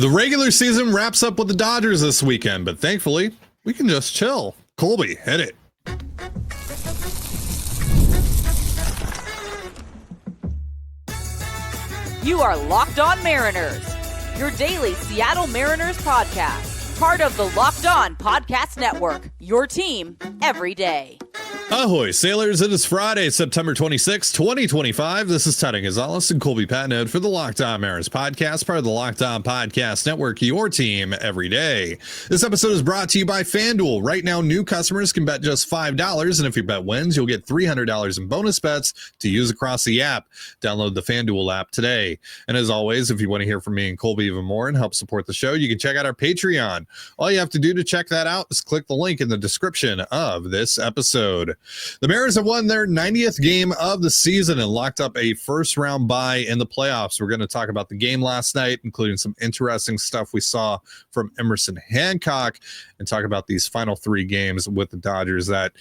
The regular season wraps up with the Dodgers this weekend, but thankfully, we can just chill. Colby, hit it. You are Locked On Mariners, your daily Seattle Mariners podcast. Part of the Locked On Podcast Network, your team every day. Ahoy, sailors. It is Friday, September 26, 2025. This is Teddy Gonzalez and Colby Patnode for the Locked On Mariners podcast, part of the Locked On Podcast Network, your team every day. This episode is brought to you by FanDuel. Right now, new customers can bet just $5, and if your bet wins, you'll get $300 in bonus bets to use across the app. Download the FanDuel app today. And as always, if you want to hear from me and Colby even more and help support the show, you can check out our Patreon. All you have to do to check that out is click the link in the description of this episode. The Mariners have won their 90th game of the season and locked up a first-round bye in the playoffs. We're going to talk about the game last night, including some interesting stuff we saw from Emerson Hancock, and talk about these final three games with the Dodgers that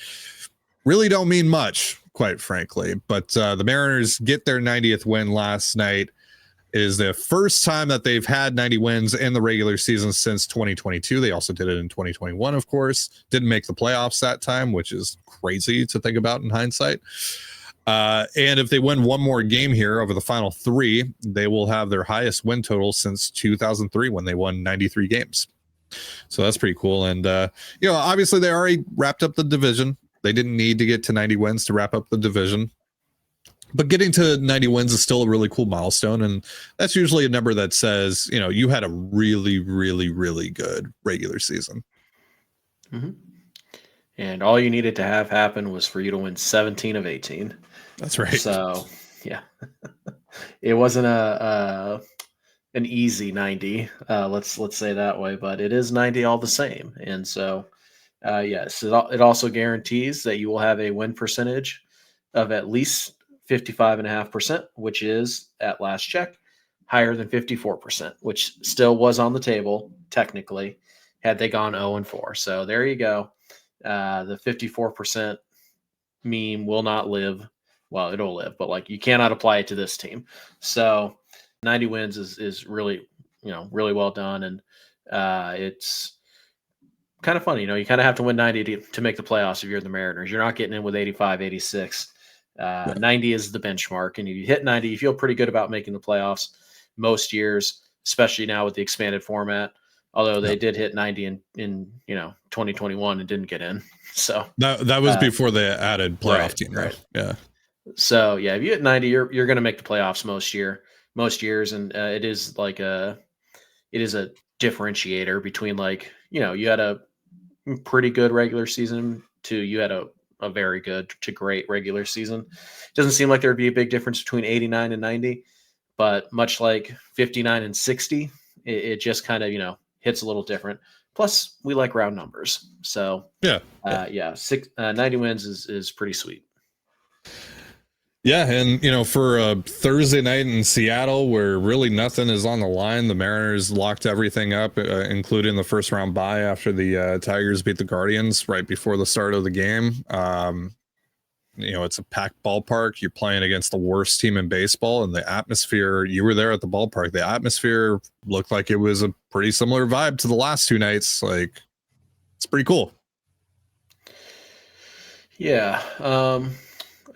really don't mean much, quite frankly. But the Mariners get their 90th win last night. It is the first time that they've had 90 wins in the regular season since 2022. They also did it in 2021, of course. Didn't make the playoffs that time, which is crazy to think about in hindsight. And if they win one more game here over the final three, they will have their highest win total since 2003 when they won 93 games. So that's pretty cool. And, obviously they already wrapped up the division. They didn't need to get to 90 wins to wrap up the division. But getting to 90 wins is still a really cool milestone. And that's usually a number that says, you had a really, really, really good regular season. Mm-hmm. And all you needed to have happen was for you to win 17 of 18. That's right. So, yeah, it wasn't an easy 90. Let's say that way, but it is 90 all the same. And so, yes, it also guarantees that you will have a win percentage of at least 55.5%, which is at last check higher than 54%, which still was on the table technically had they gone 0-4. So there you go. The 54% meme will not live. Well, it'll live, but you cannot apply it to this team. So 90 wins is really, really well done. And it's kind of funny, you kind of have to win 90 to make the playoffs if you're the Mariners. You're not getting in with 85, 86. 90 is the benchmark, and if you hit 90, you feel pretty good about making the playoffs most years, especially now with the expanded format. Although they did hit 90 in 2021 and didn't get in. So that was before they added playoff team. Right. Yeah. So yeah, if you hit 90, you're going to make the playoffs most years, and it is a differentiator between you had a pretty good regular season to you had a very good to great regular season. It doesn't seem like there would be a big difference between 89 and 90, but much like 59 and 60, it just kind of, hits a little different. Plus we like round numbers. So 90 wins is pretty sweet. Yeah. And, for a Thursday night in Seattle where really nothing is on the line, the Mariners locked everything up, including the first round bye after the Tigers beat the Guardians right before the start of the game. It's a packed ballpark. You're playing against the worst team in baseball, and the atmosphere, you were there at the ballpark. The atmosphere looked like it was a pretty similar vibe to the last two nights. It's pretty cool. Yeah.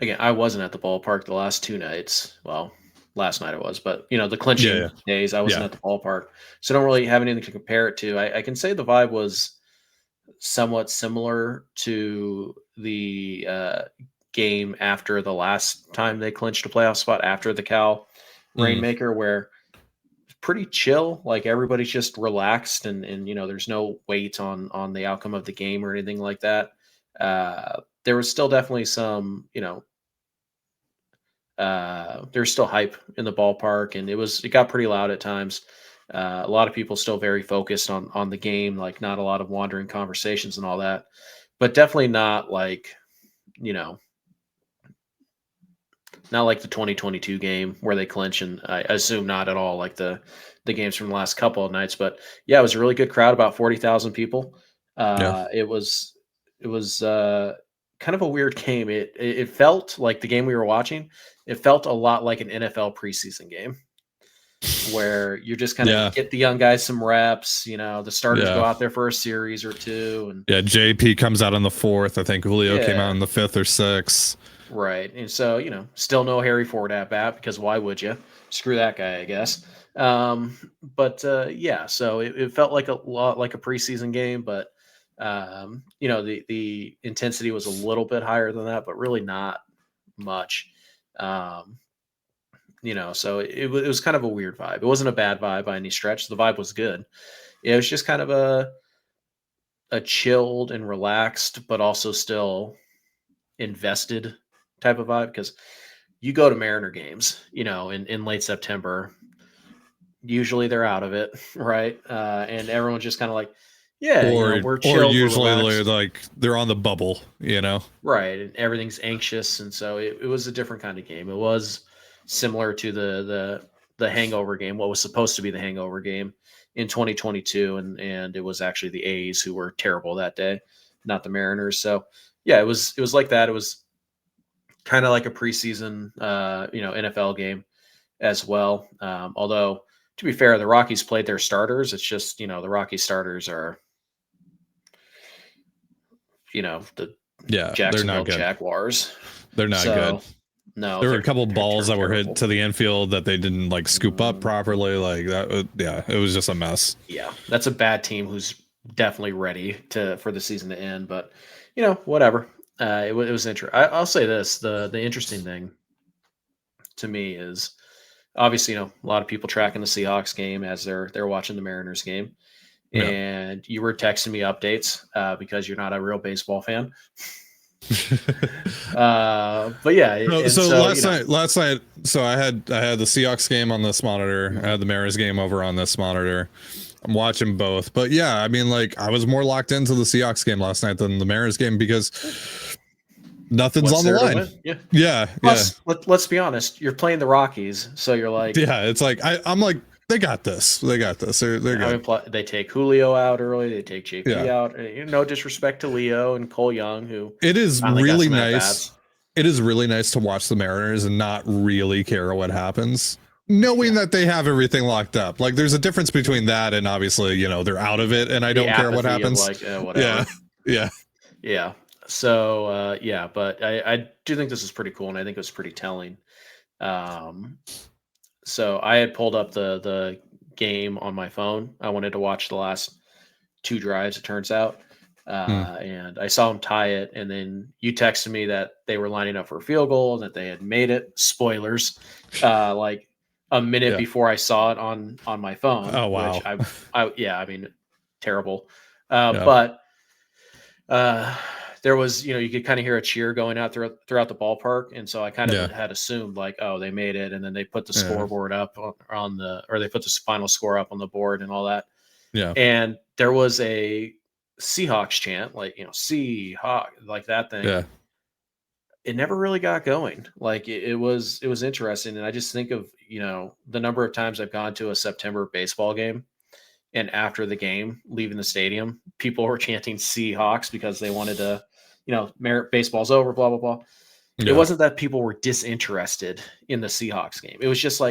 Again, I wasn't at the ballpark the last two nights. Well, last night I was, but the clinching days I wasn't at the ballpark, so I don't really have anything to compare it to. I can say the vibe was somewhat similar to the game after the last time they clinched a playoff spot after the Cal Rainmaker, where it's pretty chill. Everybody's just relaxed, and there's no weight on the outcome of the game or anything like that. There was still definitely some, there's still hype in the ballpark, and it got pretty loud at times. A lot of people still very focused on the game, not a lot of wandering conversations and all that, but definitely not not like the 2022 game where they clinch, and I assume not at all like the games from the last couple of nights. But yeah, it was a really good crowd, about 40,000 people. It was kind of a weird game. It felt like the game we were watching. It felt a lot like an NFL preseason game. where you're just kind of get the young guys some reps. The starters go out there for a series or two, and JP comes out in the 4th. I think Julio came out in the 5th or 6th. Right, and so still no Harry Ford at bat, because why would you? Screw that guy, I guess. So it felt like a lot like a preseason game, but the intensity was a little bit higher than that, but really not much. So it was kind of a weird vibe. It wasn't a bad vibe by any stretch. The vibe was good. It was just kind of a chilled and relaxed, but also still invested type of vibe, because you go to Mariner games, in late September, usually they're out of it, right? And everyone's just kind of like, we're chill. Or usually they're on the bubble, right? And everything's anxious, and so it was a different kind of game. It was similar to the hangover game, what was supposed to be the hangover game in 2022, and it was actually the A's who were terrible that day, not the Mariners. So it was like that. It was kind of like a preseason, NFL game as well. Although, to be fair, the Rockies played their starters. It's just, the Rockies starters are, the Jacksonville Jaguars. They're not good. No, there were a couple balls that were hit to the infield that they didn't scoop up properly. It was just a mess. Yeah, that's a bad team who's definitely ready for the season to end. But whatever. It was interesting. I'll say this: the interesting thing to me is obviously a lot of people tracking the Seahawks game as they're watching the Mariners game, and you were texting me updates because you're not a real baseball fan. But yeah. Last night, so I had the Seahawks game on this monitor. I had the Mariners game over on this monitor. I'm watching both, but I was more locked into the Seahawks game last night than the Mariners game because nothing's on the line. Plus, let's be honest, you're playing the Rockies, so you're like, it's like I'm like, they got this. They're good. They take Julio out early. They take JP out. No disrespect to Leo and Cole Young, who it is really nice. It is really nice to watch the Mariners and not really care what happens, knowing that they have everything locked up. There's a difference between that and obviously, they're out of it and I don't care what happens. Whatever. Yeah. So, but I do think this is pretty cool, and I think it was pretty telling. So I had pulled up the game on my phone. I wanted to watch the last 2 drives, it turns out. And I saw them tie it, and then you texted me that they were lining up for a field goal and that they had made it. Spoilers. A minute before I saw it on my phone. Oh, wow. Which terrible. But there was, you could kind of hear a cheer going out throughout the ballpark. And so I kind of had assumed they made it. And then they put the scoreboard up or they put the final score up on the board and all that. Yeah. And there was a Seahawks chant, Seahawk, like that thing. Yeah. It never really got going. It was interesting. And I just think of, the number of times I've gone to a September baseball game, and after the game, leaving the stadium, people were chanting Seahawks because they wanted to, baseball's over, blah, blah, blah. Yeah. It wasn't that people were disinterested in the Seahawks game. It was just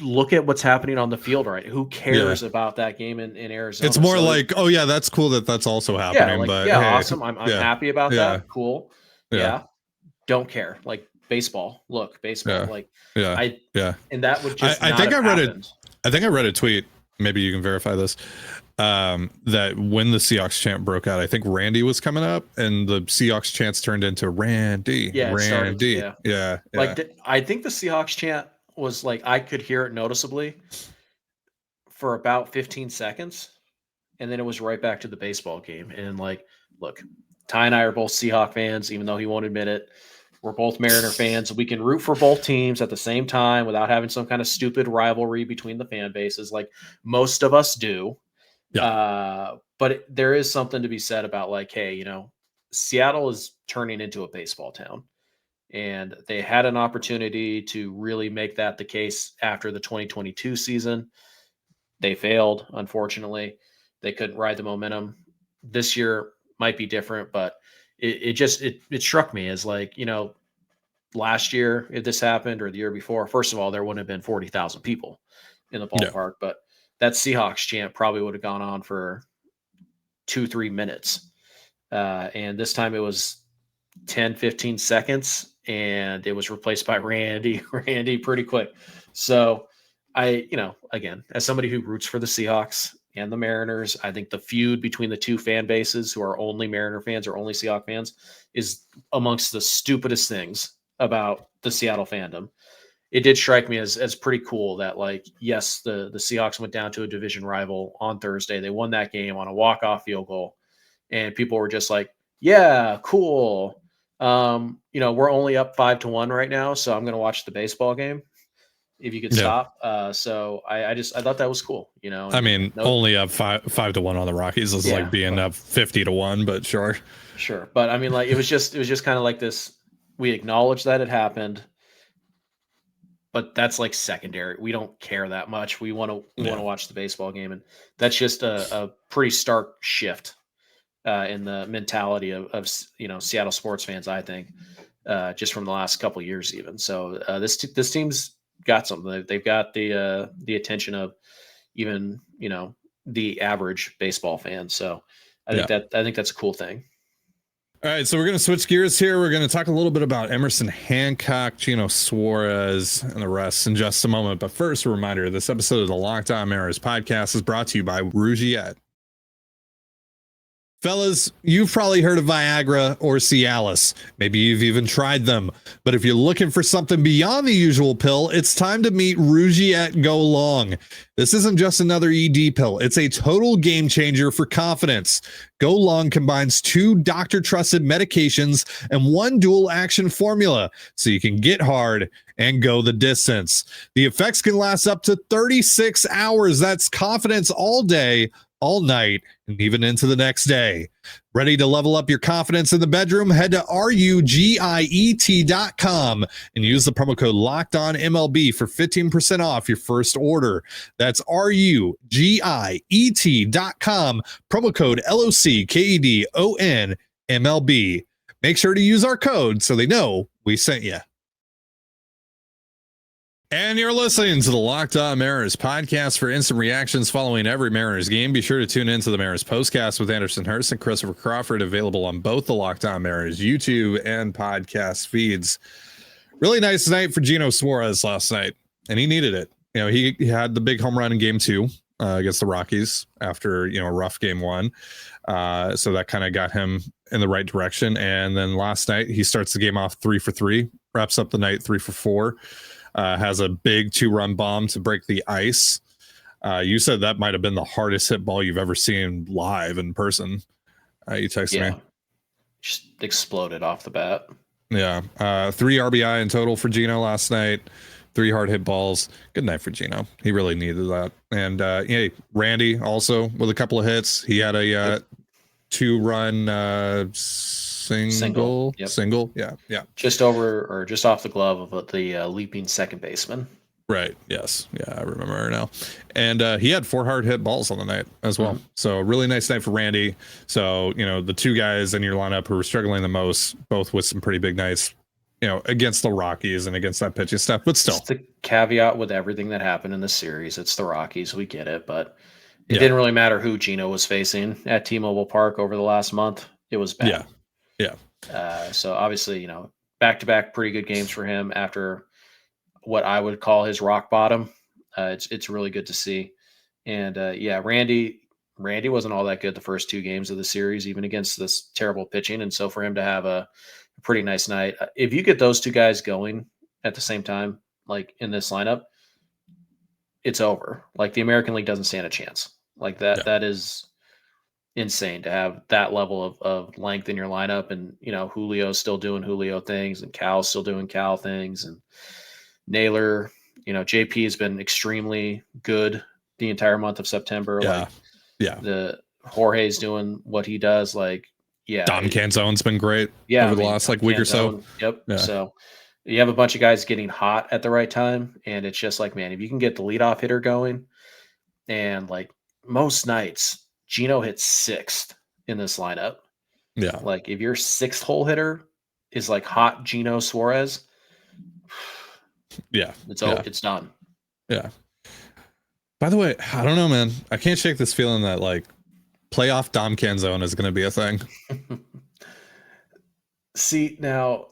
look at what's happening on the field, right? Who cares about that game in Arizona? It's more that's cool that's also happening. Awesome. I'm happy about that. Cool. Yeah. Don't care. Baseball. Look, baseball. And that would just I think I read a tweet. Maybe you can verify this. That when the Seahawks chant broke out, I think Randy was coming up, and the Seahawks chants turned into Randy. Yeah, Randy. Yeah. I think the Seahawks chant was I could hear it noticeably for about 15 seconds, and then it was right back to the baseball game. And look, Ty and I are both Seahawk fans, even though he won't admit it. We're both Mariner fans. We can root for both teams at the same time without having some kind of stupid rivalry between the fan bases, like most of us do. Yeah. But there is something to be said about hey, Seattle is turning into a baseball town, and they had an opportunity to really make that the case after the 2022 season. They failed, unfortunately. They couldn't ride the momentum. This year might be different, but it struck me as last year, if this happened, or the year before, first of all, there wouldn't have been 40,000 people in the Yeah. ballpark, but that Seahawks chant probably would have gone on for 2-3 minutes. And this time it was 10, 15 seconds, and it was replaced by Randy pretty quick. So again, as somebody who roots for the Seahawks and the Mariners, I think the feud between the two fan bases who are only Mariner fans or only Seahawks fans is amongst the stupidest things about the Seattle fandom. It did strike me as pretty cool that, like, yes, the Seahawks went down to a division rival on Thursday. They won that game on a walk-off field goal, and people were just like, yeah, cool. We're only up 5-1 right now, so I'm going to watch the baseball game if you could stop. So I thought that was cool. I mean, only up 5-1 on the Rockies is like being up 50-1, but sure. But I mean, like, it was just kind of like this. We acknowledge that it happened, but that's like secondary. We don't care that much. We want to watch the baseball game, and that's just a pretty stark shift in the mentality of Seattle sports fans, I think, just from the last couple of years even. So this team's got something. They've got the attention of even the average baseball fan. So I think that's a cool thing. All right, so we're going to switch gears here. We're going to talk a little bit about Emerson Hancock, Gino Suarez, and the rest in just a moment. But first, a reminder, this episode of the Locked On Mariners podcast is brought to you by Rougiette. Fellas, you've probably heard of Viagra or Cialis. Maybe you've even tried them. But if you're looking for something beyond the usual pill, it's time to meet Rougiette Go Long. This isn't just another ED pill. It's a total game changer for confidence. Go Long combines 2 doctor-trusted medications and 1 dual-action formula, so you can get hard and go the distance. The effects can last up to 36 hours. That's confidence all day, all night, and even into the next day. Ready to level up your confidence in the bedroom? Head to RUGIET.com and use the promo code LOCKEDONMLB for 15% off your first order. That's RUGIET.com, promo code LOCKEDONMLB. Make sure to use our code so they know we sent you. And you're listening to the Locked On Mariners podcast. For instant reactions following every Mariners game, be sure to tune in to the Mariners postcast with Anderson Hurst and Christopher Crawford, available on both the Locked On Mariners YouTube and podcast feeds. Really nice night for Gino Suarez last night, and he needed it. He had the big home run in game 2 against the Rockies after a rough game 1. So that kind of got him in the right direction. And then last night he starts the game off 3 for 3, wraps up the night 3 for 4. Has a big 2-run bomb to break the ice. You said that might have been the hardest hit ball you've ever seen live in person. You texted me. Just exploded off the bat. Yeah. 3 RBI in total for Gino last night. 3 hard hit balls. Good night for Gino. He really needed that. And Randy also with a couple of hits. He had a 2-run single. Yeah. Just over or just off the glove of the leaping second baseman. Right. Yes. Yeah, I remember her now. And he had 4 hard hit balls on the night as well. Mm-hmm. So really nice night for Randy. So, the 2 guys in your lineup who were struggling the most, both with some pretty big nights, against the Rockies and against that pitching stuff, but still. It's the caveat with everything that happened in the series. It's the Rockies. We get it, but it didn't really matter who Gino was facing at T-Mobile Park over the last month. It was bad. Yeah. So obviously, back-to-back pretty good games for him after what I would call his rock bottom. It's really good to see. And Randy wasn't all that good the first 2 games of the series, even against this terrible pitching. And so for him to have a pretty nice night, if you get those 2 guys going at the same time, like in this lineup, it's over. Like, the American League doesn't stand a chance. Like that. Yeah. That is insane to have that level of length in your lineup. And, Julio's still doing Julio things, and Cal's still doing Cal things, and Naylor, JP has been extremely good the entire month of September. The Jorge's doing what he does. Dom Kenzone's been great over the last week or so. Yep. Yeah. So you have a bunch of guys getting hot at the right time. And it's just like, man, if you can get the leadoff hitter going, and most nights, Gino hits 6th in this lineup. Yeah. If your 6th hole hitter is hot Gino Suarez, Yeah. It's done. Yeah. By the way, I don't know, man. I can't shake this feeling that like playoff Dom Kenzone is going to be a thing. See, now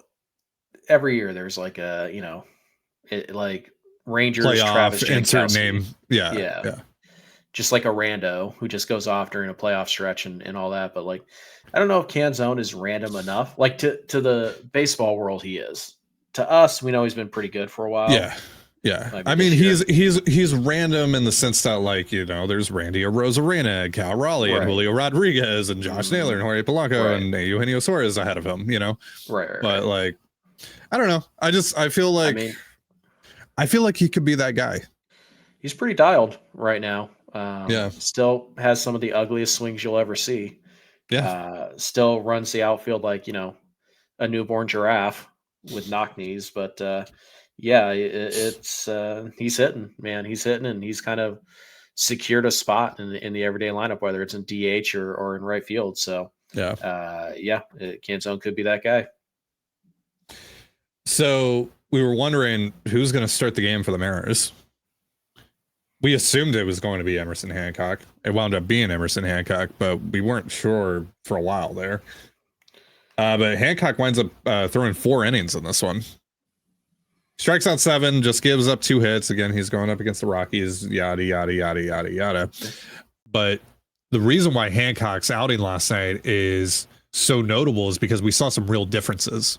every year there's like like Rangers, Travis Playoff insert Jankowski. name. Yeah. Yeah. Yeah. Just like a rando who just goes off during a playoff stretch and all that. But like, I don't know if Kenzone is random enough. Like to the baseball world, he is. To us, we know he's been pretty good for a while. Yeah. Yeah. Maybe I mean, this year. he's random in the sense that like, you know, there's Randy Arozarena and Cal Raleigh and Right. Julio Rodriguez and Josh Naylor and Jorge Polanco Right. and Eugenio Suarez ahead of him, you know? Right. But like, I don't know. I feel like he could be that guy. He's pretty dialed right now. Yeah. Still has some of the ugliest swings you'll ever see. Yeah. Still runs the outfield like, a newborn giraffe with knock knees. But yeah, it's he's hitting, man. He's hitting, and he's kind of secured a spot in the everyday lineup, whether it's in DH or in right field. So Yeah. Kenzone could be that guy. So we were wondering who's going to start the game for the Mariners. We assumed it was going to be Emerson Hancock. It wound up being Emerson Hancock, but we weren't sure for a while there. But Hancock winds up throwing 4 innings in this one. Strikes out 7, just gives up 2 hits. Again, he's going up against the Rockies, yada, yada, yada, yada, yada. But the reason why Hancock's outing last night is so notable is because we saw some real differences.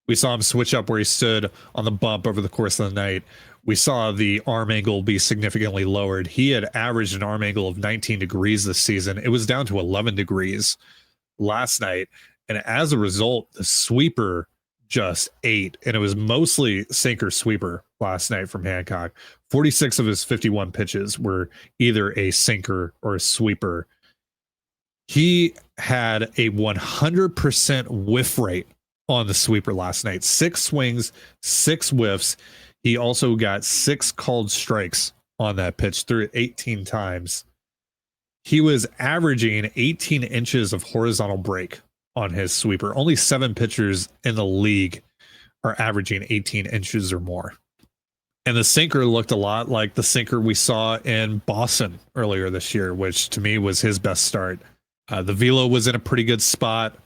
We saw him switch up where he stood on the bump over the course of the night. We saw the arm angle be significantly lowered. He had averaged an arm angle of 19 degrees this season. It was down to 11 degrees last night. And as a result, the sweeper just ate. And it was mostly sinker sweeper last night from Hancock. 46 of his 51 pitches were either a sinker or a sweeper. He had a 100% whiff rate on the sweeper last night. 6 swings, 6 whiffs. He also got 6 called strikes on that pitch, threw it 18 times. He was averaging 18 inches of horizontal break on his sweeper. Only 7 pitchers in the league are averaging 18 inches or more. And the sinker looked a lot like the sinker we saw in Boston earlier this year, which to me was his best start. The velo was in a pretty good spot.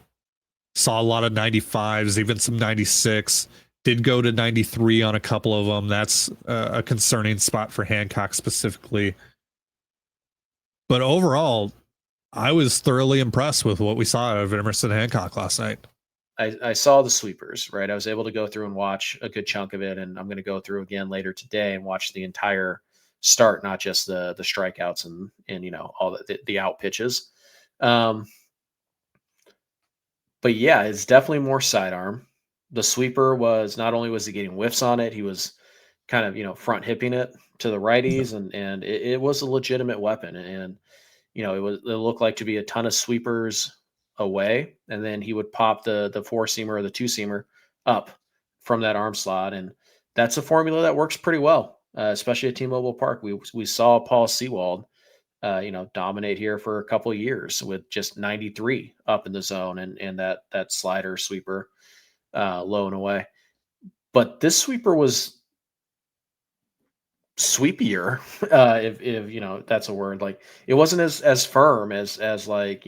Saw a lot of 95s, even some 96. Did go to 93 on a couple of them. That's a concerning spot for Hancock specifically. But overall, I was thoroughly impressed with what we saw of Emerson Hancock last night. I saw the sweepers, right? I was able to go through and watch a good chunk of it, and I'm going to go through again later today and watch the entire start, not just the strikeouts and all the out pitches. But yeah, it's definitely more sidearm. The sweeper was not only was he getting whiffs on it, he was kind of front hipping it to the righties, and it was a legitimate weapon. And it looked like to be a ton of sweepers away, and then he would pop the 4-seamer or the 2-seamer up from that arm slot, and that's a formula that works pretty well, especially at T-Mobile Park. We saw Paul Sewald dominate here for a couple of years with just 93 up in the zone and that slider sweeper low and away. But this sweeper was sweepier, if that's a word. Like, it wasn't as firm as like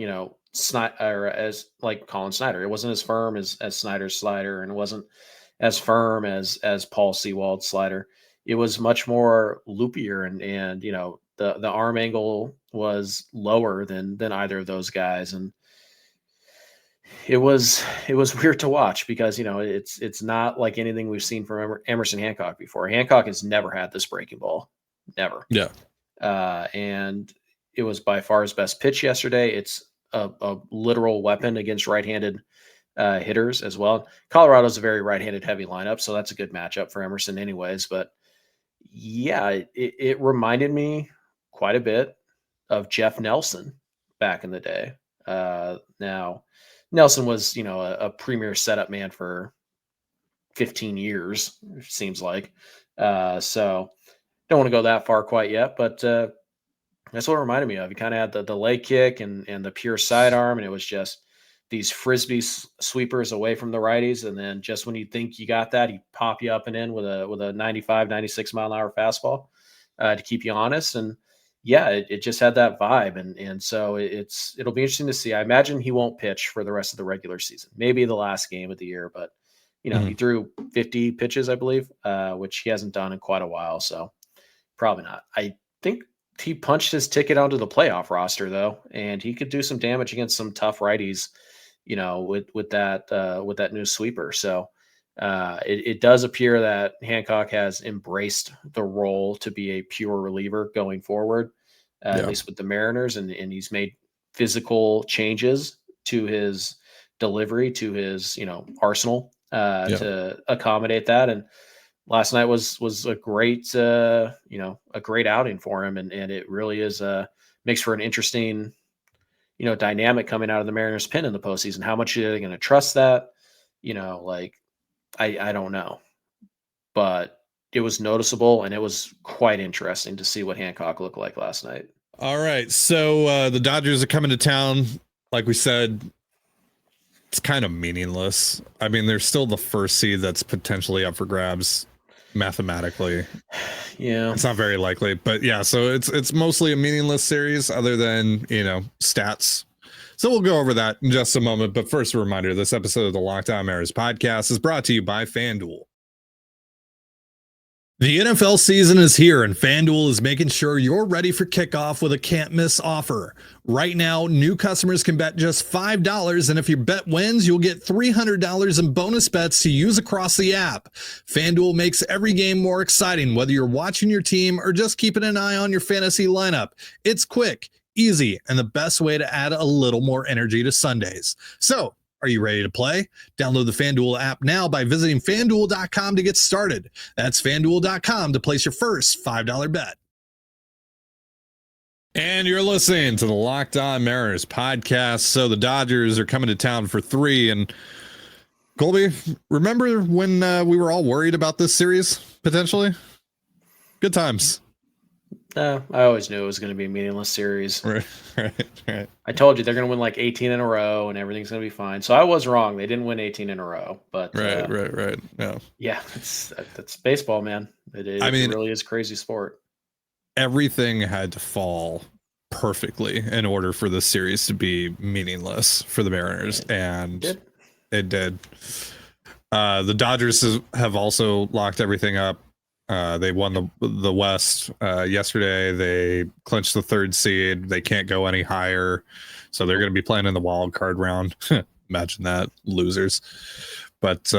Snyder, as like Colin Snyder. It wasn't as firm as Snyder's slider, and it wasn't as firm as Paul Sewald's slider. It was much more loopier, and the arm angle was lower than either of those guys, and it was weird to watch because it's not like anything we've seen from Emerson Hancock before. Hancock has never had this breaking ball, never. Yeah. And it was by far his best pitch yesterday. It's a literal weapon against right-handed hitters as well. Colorado's a very right-handed heavy lineup, so that's a good matchup for Emerson anyways. But yeah, it reminded me quite a bit of Jeff Nelson back in the day. Now, Nelson was, a premier setup man for 15 years, it seems like. So don't want to go that far quite yet, but that's what it reminded me of. He kind of had the leg kick and the pure sidearm, and it was just these frisbee sweepers away from the righties, and then just when you think you got that, he pop you up and in with a 95, 96 mile an hour fastball to keep you honest. And yeah, it just had that vibe, and so it'll be interesting to see. I imagine he won't pitch for the rest of the regular season, maybe the last game of the year, but he threw 50 pitches, I believe, which he hasn't done in quite a while, so probably not. I think he punched his ticket onto the playoff roster though, and he could do some damage against some tough righties, with that new sweeper. So it does appear that Hancock has embraced the role to be a pure reliever going forward, at least with the Mariners, and he's made physical changes to his delivery, to his arsenal to accommodate that. And last night was a great a great outing for him, and it really is makes for an interesting dynamic coming out of the Mariners pen in the postseason. How much are they going to trust that? I don't know, but it was noticeable, and it was quite interesting to see what Hancock looked like last night. All right, so the Dodgers are coming to town. Like we said, it's kind of meaningless. I mean, there's still the first seed that's potentially up for grabs mathematically. Yeah, it's not very likely, but yeah, so it's mostly a meaningless series other than stats. So we'll go over that in just a moment, but first, a reminder: this episode of the Locked On Mariners podcast is brought to you by FanDuel. The NFL season is here, and FanDuel is making sure you're ready for kickoff with a can't-miss offer. Right now, new customers can bet just $5, and if your bet wins, you'll get $300 in bonus bets to use across the app. FanDuel makes every game more exciting, whether you're watching your team or just keeping an eye on your fantasy lineup. It's quick, easy, and the best way to add a little more energy to Sundays. So, are you ready to play? Download the FanDuel app now by visiting FanDuel.com to get started. That's FanDuel.com to place your first $5 bet. And you're listening to the Locked On Mariners podcast. So the Dodgers are coming to town for 3. And Colby, remember when we were all worried about this series, potentially? Good times. I always knew it was going to be a meaningless series. Right. I told you they're going to win like 18 in a row and everything's going to be fine. So I was wrong. They didn't win 18 in a row, but right. Yeah, that's baseball, man. It really is a crazy sport. Everything had to fall perfectly in order for this series to be meaningless for the Mariners, and it did. The Dodgers have also locked everything up. They won the West yesterday. They clinched the 3rd seed. They can't go any higher, so they're going to be playing in the wild card round. Imagine that, losers. But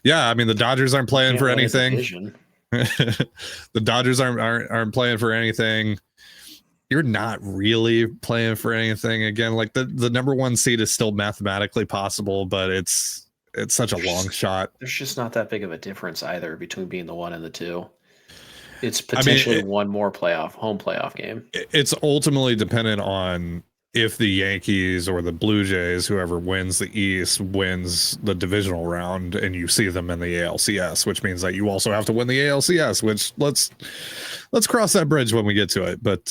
yeah, I mean, the Dodgers aren't playing for anything. The Dodgers aren't playing for anything. You're not really playing for anything. Again, like the number 1 seed is still mathematically possible, but it's such a long shot. There's just not that big of a difference either between being the 1 and the 2. It's potentially one more home playoff game. It's ultimately dependent on if the Yankees or the Blue Jays, whoever wins the East, wins the divisional round, and you see them in the ALCS, which means that you also have to win the ALCS. Which let's cross that bridge when we get to it. But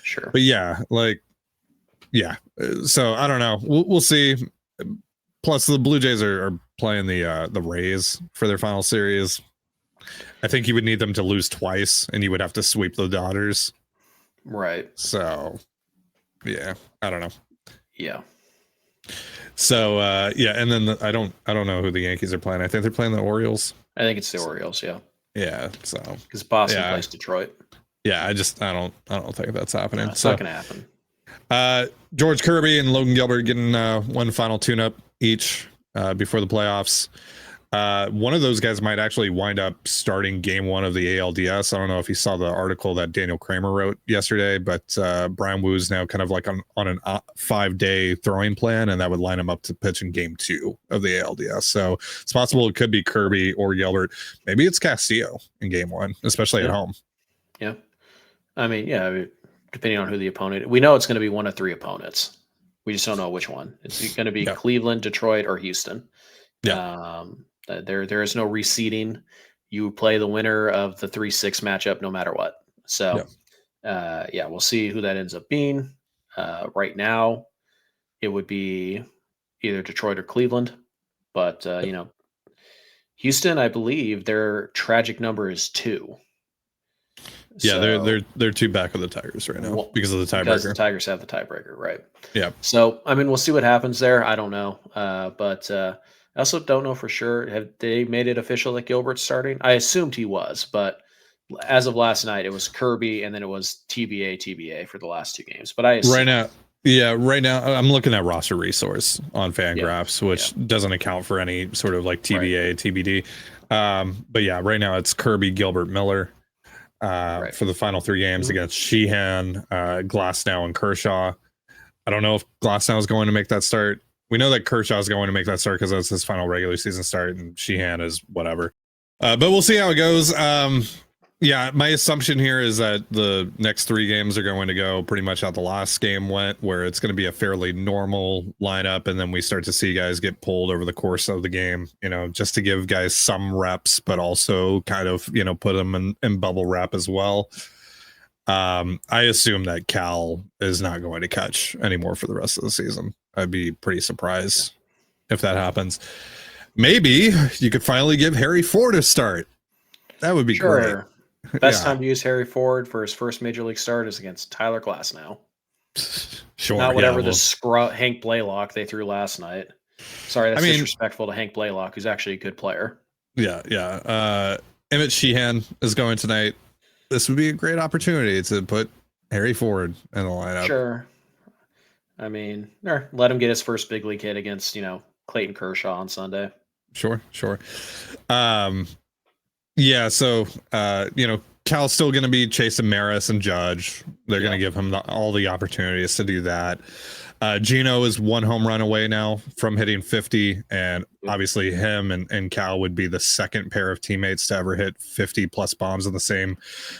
sure. But yeah, so I don't know. We'll see. Plus, the Blue Jays are playing the Rays for their final series. I think you would need them to lose twice, and you would have to sweep the Dodgers. Right. So, yeah, I don't know. Yeah. So, yeah, and then I don't know who the Yankees are playing. I think they're playing the Orioles. I think it's the Orioles. Yeah. Yeah. So because Boston plays Detroit. Yeah, I don't think that's happening. No, it's not going to happen. George Kirby and Logan Gilbert getting one final tune-up each before the playoffs. One of those guys might actually wind up starting game 1 of the ALDS. I don't know if you saw the article that Daniel Kramer wrote yesterday, but Brian Woo's now kind of like on an 5-day throwing plan, and that would line him up to pitch in game 2 of the ALDS. So it's possible it could be Kirby or Gilbert. Maybe it's Castillo in game 1, especially at home. Yeah. I mean, depending on who the opponent, we know it's going to be one of 3 opponents. We just don't know which one. It's going to be Cleveland, Detroit, or Houston. Yeah. There is no reseeding. You play the winner of the 3-6 matchup no matter what. So, we'll see who that ends up being. Right now, it would be either Detroit or Cleveland. But, Houston, I believe their tragic number is 2. Yeah, So, they're 2 back of the Tigers right now because of the because the tiebreaker. Tigers have the tiebreaker, right? Yeah. So, I mean, we'll see what happens there. I don't know. But I also don't know for sure. Have they made it official that Gilbert's starting? I assumed he was, but as of last night, it was Kirby and then it was TBA for the last 2 games. But I assume. Right now I'm looking at roster resource on Fangraphs, which doesn't account for any sort of like TBA, TBD. But yeah, right now it's Kirby, Gilbert, Miller for the final 3 games against Sheehan, Glasnow, and Kershaw. I don't know if Glasnow is going to make that start. We know that Kershaw is going to make that start because that's his final regular season start, and Sheehan is whatever. But we'll see how it goes. Yeah, my assumption here is that the next 3 games are going to go pretty much how the last game went, where it's going to be a fairly normal lineup, and then we start to see guys get pulled over the course of the game, just to give guys some reps, but also kind of, put them in bubble wrap as well. I assume that Cal is not going to catch anymore for the rest of the season. I'd be pretty surprised if that happens. Maybe you could finally give Harry Ford a start. That would be great. Best time to use Harry Ford for his first major league start is against Tyler Glasnow. Sure. Not whatever the Hank Blaylock they threw last night. Sorry, that's disrespectful to Hank Blaylock, who's actually a good player. Yeah. Emmett Sheehan is going tonight. This would be a great opportunity to put Harry Ford in the lineup. Sure. I mean, let him get his first big league hit against, Clayton Kershaw on Sunday. Sure. Yeah, so Cal's still going to be chasing Maris and Judge. They're going to give him all the opportunities to do that. Gino is 1 home run away now from hitting 50, and obviously him and Cal would be the second pair of teammates to ever hit 50 plus bombs in the same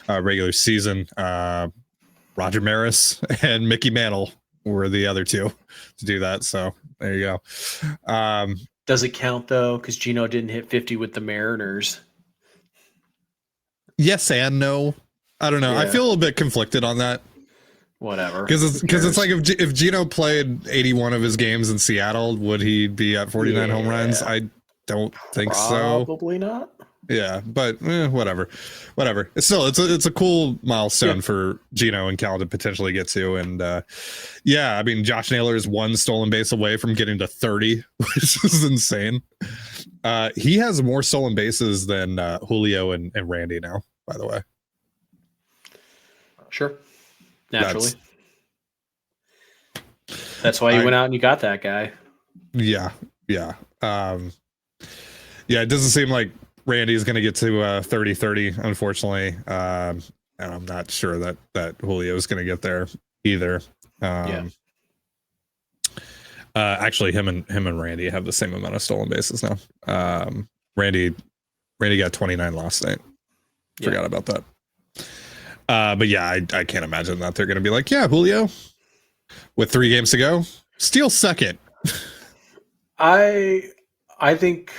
regular season. Roger Maris and Mickey Mantle were the other 2 to do that. So there you go. Does it count though? Because Gino didn't hit 50 with the Mariners. Yes and no. I don't know. I feel a little bit conflicted on that. Whatever. Because it's like if Gino played 81 of his games in Seattle, would he be at 49 home runs? I don't think so. Probably not. Yeah, but whatever. Still, it's a cool milestone for Gino and Cal to potentially get to. And I mean, Josh Naylor is 1 stolen base away from getting to 30, which is insane. He has more stolen bases than Julio and Randy now, by the way. Sure. Naturally. That's why you went out and you got that guy. Yeah. It doesn't seem like Randy is going to get to 30-30, unfortunately. And I'm not sure that Julio is going to get there either. Actually, him and Randy have the same amount of stolen bases now. Randy got 29 last night. Forgot about that. But yeah, I can't imagine that they're going to be like, Julio, with 3 games to go, steal second. I think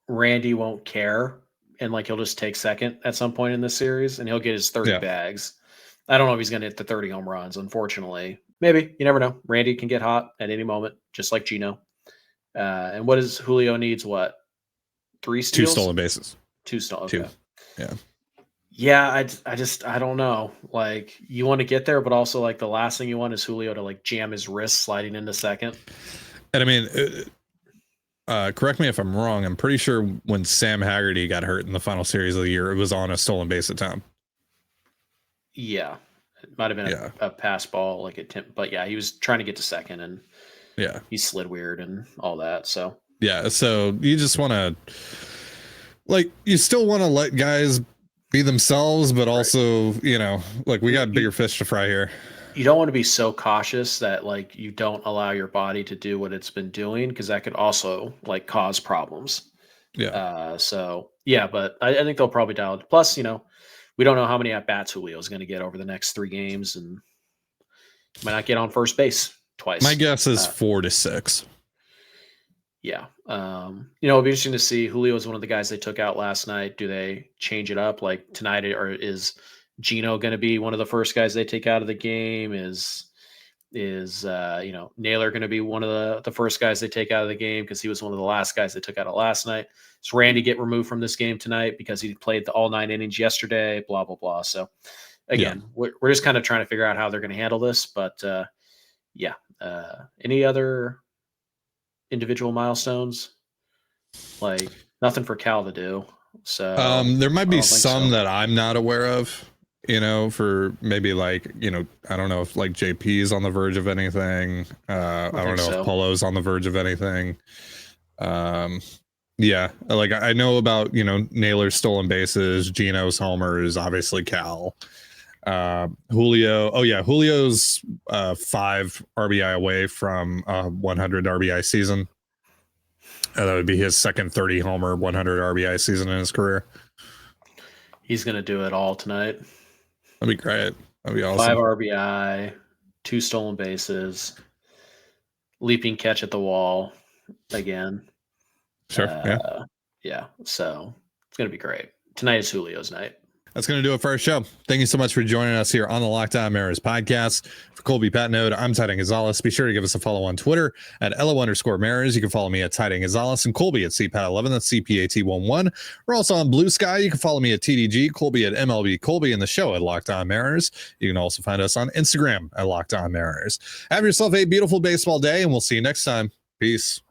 Randy won't care, and he'll just take second at some point in this series, and he'll get his 30 bags. I don't know if he's going to hit the 30 home runs, unfortunately. Maybe. You never know. Randy can get hot at any moment, just like Gino. And what is Julio needs? What? 3 steals? 2 stolen bases. 2 stolen. Okay. 2. Yeah. Yeah, I don't know. You want to get there, but also the last thing you want is Julio to jam his wrist sliding into second. And I mean, correct me if I'm wrong. I'm pretty sure when Sam Haggerty got hurt in the final series of the year, it was on a stolen base attempt. Yeah, it might have been a pass ball attempt, but he was trying to get to second, and he slid weird and all that. So so you just want to you still want to let guys be themselves, but also we got bigger fish to fry here. You don't want to be so cautious that you don't allow your body to do what it's been doing, because that could also cause problems. But I think they'll probably dial it. Plus, we don't know how many at bats Julio is going to get over the next 3 games, and might not get on first base twice. My guess is 4 to 6. Yeah. It'll be interesting to see. Julio is one of the guys they took out last night. Do they change it up tonight, or is Gino going to be one of the first guys they take out of the game? Is Is Naylor going to be one of the first guys they take out of the game because he was one of the last guys they took out of last night? Does Randy get removed from this game tonight because he played all 9 innings yesterday? Blah blah blah. So again, we're just kind of trying to figure out how they're going to handle this. But any other individual milestones? Like nothing for Cal to do. So there might be some that I'm not aware of. For maybe like, I don't know if like JP's on the verge of anything. I don't know if Polo's on the verge of anything. Like I know about, Naylor's stolen bases, Gino's homers, obviously Cal. Julio. Oh yeah. Julio's 5 RBI away from 100 RBI season. That would be his second 30 homer, 100 RBI season in his career. He's going to do it all tonight. That'd be great. That'd be awesome. 5 RBI, 2 stolen bases, leaping catch at the wall again. Sure. Yeah. So it's going to be great. Tonight is Julio's night. That's going to do it for our show. Thank you so much for joining us here on the Locked On Mariners podcast. For Colby Patnode, I'm Titan Gonzalez. Be sure to give us a follow on Twitter at @LO_Mariners. You can follow me at Titan Gonzalez and Colby at CPAT11. That's CPAT11. We're also on Blue Sky. You can follow me at TDG, Colby at MLB Colby, and the show at Locked On Mariners. You can also find us on Instagram at Locked On Mariners. Have yourself a beautiful baseball day, and we'll see you next time. Peace.